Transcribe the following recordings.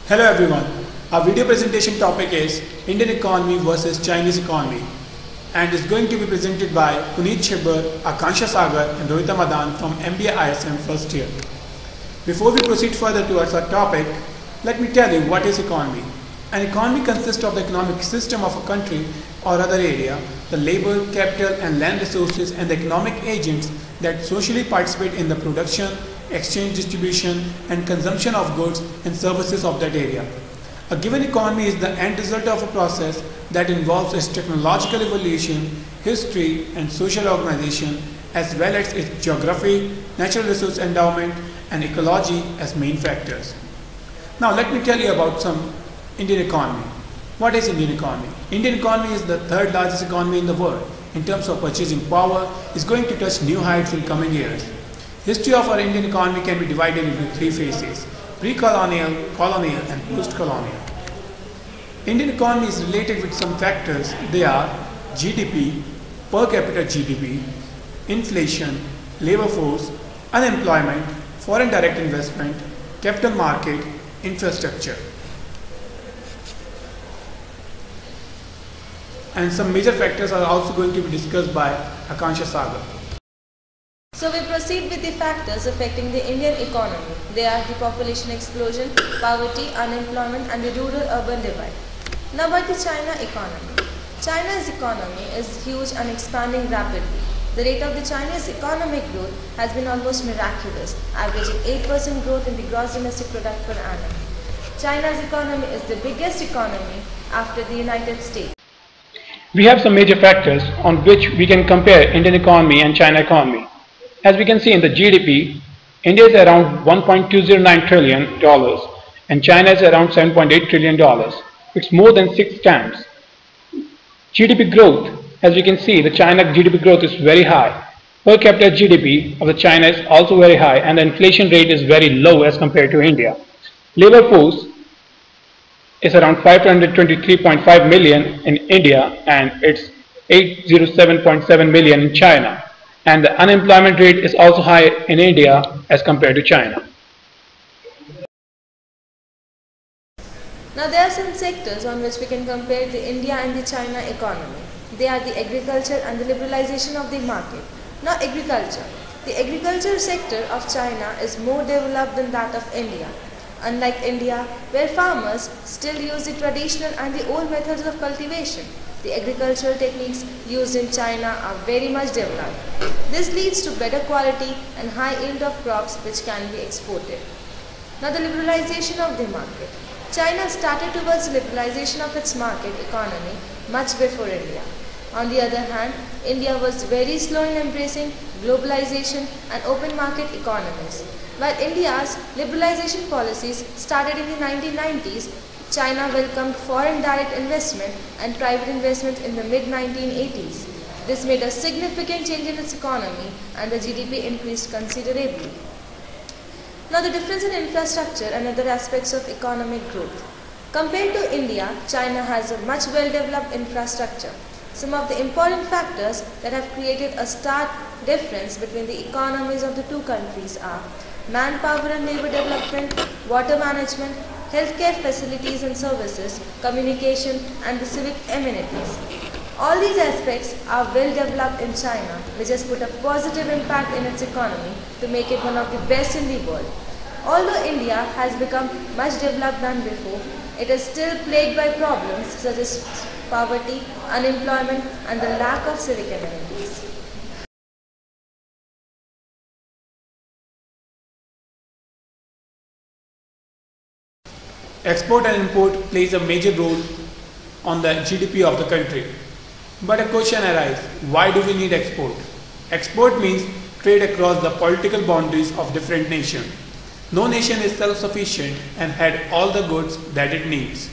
Hello everyone. Our video presentation topic is Indian economy versus Chinese economy and is going to be presented by Puneet Chhibbar, Akansha Sagar and Rohita Madan from MBA ISM first year. Before we proceed further towards our topic, let me tell you what is economy. An economy consists of the economic system of a country or other area, the labor, capital and land resources and the economic agents that socially participate in the production, exchange, distribution and consumption of goods and services of that area. A given economy is the end result of a process that involves its technological evolution, history and social organization as well as its geography, natural resource endowment and ecology as main factors. Now let me tell you about some Indian economy. What is Indian economy? Indian economy is the third largest economy in the world. In terms of purchasing power, is going to touch new heights in coming years. History of our Indian economy can be divided into three phases: pre-colonial, colonial and post-colonial. Indian economy is related with some factors. They are GDP, per capita GDP, inflation, labor force, unemployment, foreign direct investment, capital market, infrastructure. And some major factors are also going to be discussed by Akansha Sagar. So we proceed with the factors affecting the Indian economy. They are the population explosion, poverty, unemployment and the rural-urban divide. Now about the China economy. China's economy is huge and expanding rapidly. The rate of the Chinese economic growth has been almost miraculous, averaging 8% growth in the gross domestic product per annum. China's economy is the biggest economy after the United States. We have some major factors on which we can compare Indian economy and China economy. As we can see in the GDP, India is around $1.209 trillion and China is around $7.8 trillion. It's more than 6 times. GDP growth, as we can see, the China GDP growth is very high. Per capita GDP of the China is also very high and the inflation rate is very low as compared to India. Labor force is around 523.5 million in India and it's 807.7 million in China. And the unemployment rate is also high in India as compared to China. Now there are some sectors on which we can compare the India and the China economy. They are the agriculture and the liberalization of the market. Now agriculture. The agriculture sector of China is more developed than that of India. Unlike India, where farmers still use the traditional and the old methods of cultivation, the agricultural techniques used in China are very much developed. This leads to better quality and high yield of crops which can be exported. Now the liberalization of the market. China started towards the liberalization of its market economy much before India. On the other hand, India was very slow in embracing globalization and open market economies. While India's liberalization policies started in the 1990s, China welcomed foreign direct investment and private investment in the mid-1980s. This made a significant change in its economy and the GDP increased considerably. Now the difference in infrastructure and other aspects of economic growth. Compared to India, China has a much well-developed infrastructure. Some of the important factors that have created a stark difference between the economies of the two countries are manpower and labor development, water management, healthcare facilities and services, communication and the civic amenities. All these aspects are well developed in China, which has put a positive impact in its economy to make it one of the best in the world. Although India has become much developed than before, it is still plagued by problems such as poverty, unemployment and the lack of civic amenities. Export and import plays a major role on the GDP of the country. But a question arises, why do we need export? Export means trade across the political boundaries of different nations. No nation is self-sufficient and had all the goods that it needs.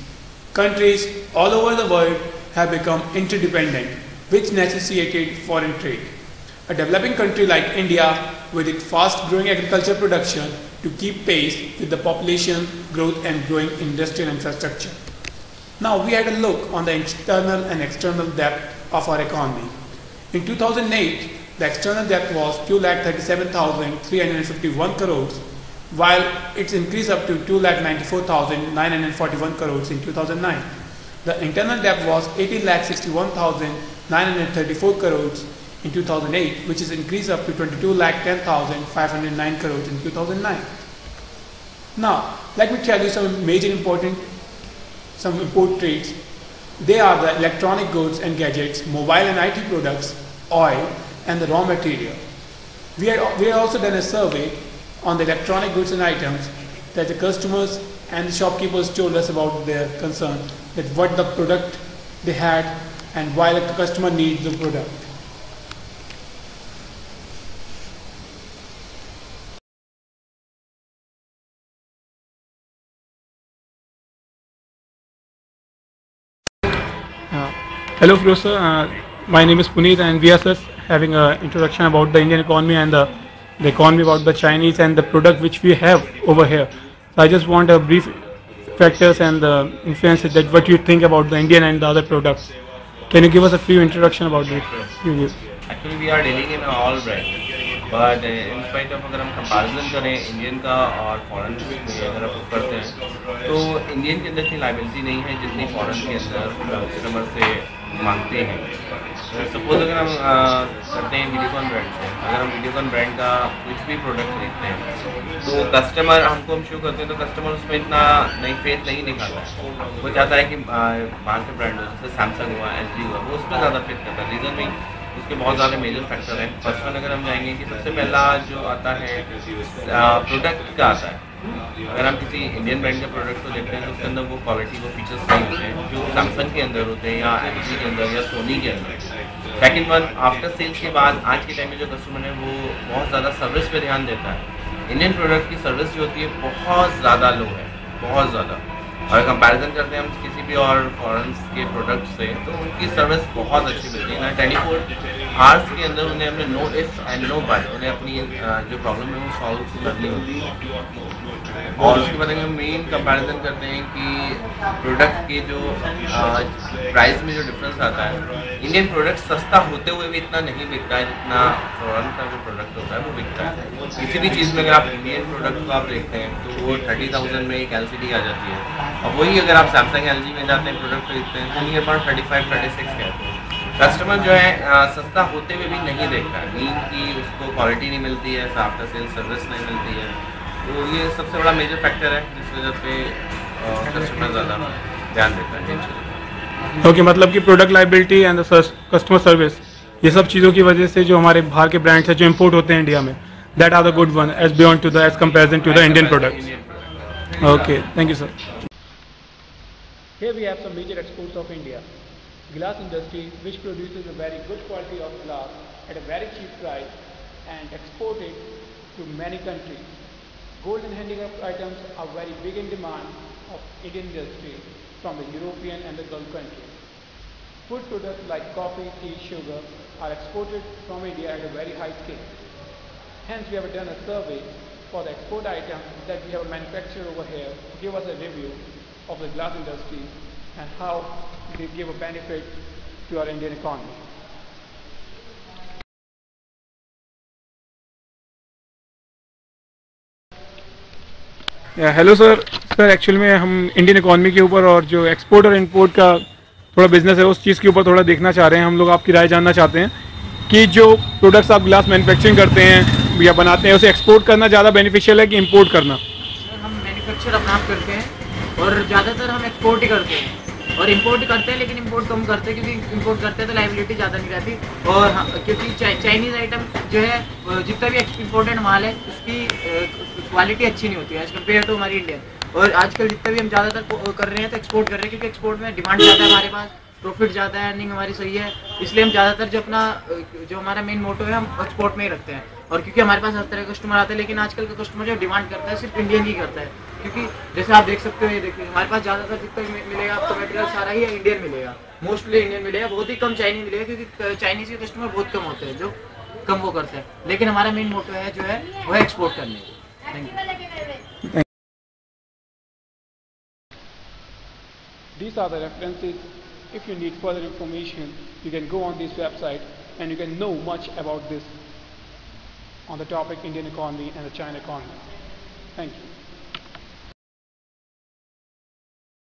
Countries all over the world have become interdependent, which necessitated foreign trade. A developing country like India, with its fast-growing agricultural production, to keep pace with the population growth and growing industrial infrastructure. Now we had a look on the internal and external debt of our economy. In 2008, the external debt was 2,37,351 crores while it's increased up to 2,94,941 crores in 2009. The internal debt was 18,61,934 crores in 2008, which is increased up to 22,10,509 crores in 2009. Now, let me tell you some import trades. They are the electronic goods and gadgets, mobile and IT products, oil, and the raw material. We have also done a survey on the electronic goods and items that the customers and the shopkeepers told us about their concern, that what the product they had and why the customer needs the product. Hello Professor, my name is Puneet and we are just having an introduction about the Indian economy and the economy about the Chinese and the product which we have over here. So I just want a brief factors and the influences that what you think about the Indian and the other products. Can you give us a few introduction about it? Actually we are dealing in all brands, but in spite of अगर हम comparison करें Indian का और foreign में अगर आप करते हैं तो इंडियन के अंदर इतनी लाइबिलिटी नहीं है जितनी फॉरेन के अंदर कस्टमर से मांगते हैं. सपोज अगर हम करते हैं वीडियोकॉन ब्रांड से, अगर हम वीडियोकॉन ब्रांड का कुछ भी प्रोडक्ट खरीदते हैं तो कस्टमर हमको हम शो करते हैं तो कस्टमर उसमें इतना फेस नहीं दिखाता है. वो चाहता है कि बाहर के ब्रांड हो, जैसे सैमसंग हुआ, LG हुआ, वो उसमें ज़्यादा फिट करता है. रीज़न भी उसके बहुत ज़्यादा मेजर फैक्टर हैं. फर्स्ट वन अगर हम जाएंगे कि सबसे पहला जो आता है प्रोडक्ट का आता है. अगर हम किसी इंडियन ब्रांड के प्रोडक्ट को देखते हैं तो उसके अंदर वो क्वालिटी, वो फीचर्स नहीं होते हैं जो सैमसंग के अंदर होते हैं या LG के अंदर या सोनी के अंदर. सेकंड वन, आफ्टर सेल्स के बाद आज के टाइम में जो कस्टमर है वो बहुत ज़्यादा सर्विस पे ध्यान देता है. इंडियन प्रोडक्ट की सर्विस जो होती है बहुत ज़्यादा लो है, बहुत ज़्यादा. और कंपैरिजन करते हैं हम किसी भी और फॉरेन के प्रोडक्ट से तो उनकी सर्विस बहुत अच्छी मिलती है ना. 24 आवर्स के अंदर उन्हें अपने no if and no but उन्हें अपनी जो प्रॉब्लम है वो सॉल्व करनी होती है. और उसके बाद हम मेन कंपैरिजन करते हैं कि प्रोडक्ट के जो प्राइस में जो डिफरेंस आता है, इंडियन प्रोडक्ट सस्ता होते हुए भी इतना नहीं बिकता है जितना फॉरेन का जो प्रोडक्ट होता है वो बिकता है. किसी भी चीज़ में अगर आप इंडियन प्रोडक्ट को आप देखते हैं तो वो 30,000 में एक LCD आ जाती है, और वही अगर आप सैमसंग LG में जाते हैं प्रोडक्ट खरीदते हैं तो नियर अबाउट 35-36 के आते हैं. कस्टमर जो है सस्ता होते हुए भी नहीं देखता है, मीन कि उसको क्वालिटी नहीं मिलती है, आफ्टर सेल सर्विस नहीं मिलती है. तो ये सबसे बड़ा मेजर फैक्टर है जिस वजह पे कस्टमर ज़्यादा ध्यान देता है. ओके, मतलब कि product liability and customer service, ये सब चीज़ों की वजह से जो हमारे बाहर के ब्रांड्स हैं जो इम्पोर्ट होते हैं इंडिया में, that are the good one as beyond to the as comparison to the Indian products. Okay, thank you sir. Here we have some major exports of India. Glass industry, which produces a very good quality of glass at a very cheap price and export it to many countries. Gold and handicraft items are very big in demand of Indian industry from the European and the Gulf countries. Food products like coffee, tea, sugar are exported from India at a very high scale. Hence, we have done a survey for the export items that we have manufactured over here to give us a review of the glass industry and how they give a benefit to our Indian economy. Hello sir. Actually में हम Indian economy के ऊपर और जो export और import का थोड़ा business है उस चीज़ के ऊपर थोड़ा देखना चाह रहे हैं. हम लोग आपकी राय जानना चाहते हैं कि जो प्रोडक्ट्स आप ग्लास मैन्युफैक्चरिंग करते हैं या बनाते हैं उसे एक्सपोर्ट करना ज़्यादा बेनिफिशियल है कि इंपोर्ट करना? हम मैन्युफैक्चर अपना करते हैं और ज़्यादातर हम एक्सपोर्ट ही करते हैं और इंपोर्ट ही करते हैं, लेकिन इंपोर्ट कम करते हैं क्योंकि इंपोर्ट करते हैं तो लाइबिलिटी ज़्यादा नहीं रहती. और क्योंकि चाइनीज़ आइटम जो है जितना भी इम्पोर्टेंट माल है उसकी क्वालिटी अच्छी नहीं होती है एज कम्पेयर टू हमारी इंडियन. और आजकल जितना भी हम ज़्यादातर कर रहे हैं तो एक्सपोर्ट कर रहे हैं क्योंकि एक्सपोर्ट में डिमांड ज़्यादा है, हमारे पास प्रॉफिट ज़्यादा है, अर्निंग हमारी सही है, इसलिए हम ज़्यादातर जो हमारा मेन मोटो है हम एक्सपोर्ट में ही रखते हैं. और क्योंकि हमारे पास हर तरह के कस्टमर आते हैं, लेकिन आजकल का कस्टमर जो डिमांड करता है सिर्फ इंडियन ही करता है. क्योंकि जैसे आप देख सकते हो, ये देखिए हमारे पास ज़्यादातर जितना मिलेगा आपको मटेरियल सारा ही इंडियन मिलेगा, मोस्टली इंडियन मिलेगा, बहुत ही कम चाइनीज मिलेगा क्योंकि चाइनीज़ के कस्टमर बहुत कम होते हैं जो कम वो करते हैं. लेकिन हमारा मेन मोटो है जो है वो है एक्सपोर्ट करने का. Thank you. These are the references. If you need further information, you can go on this website and you can know much about this on the topic Indian economy and the China economy. Thank you.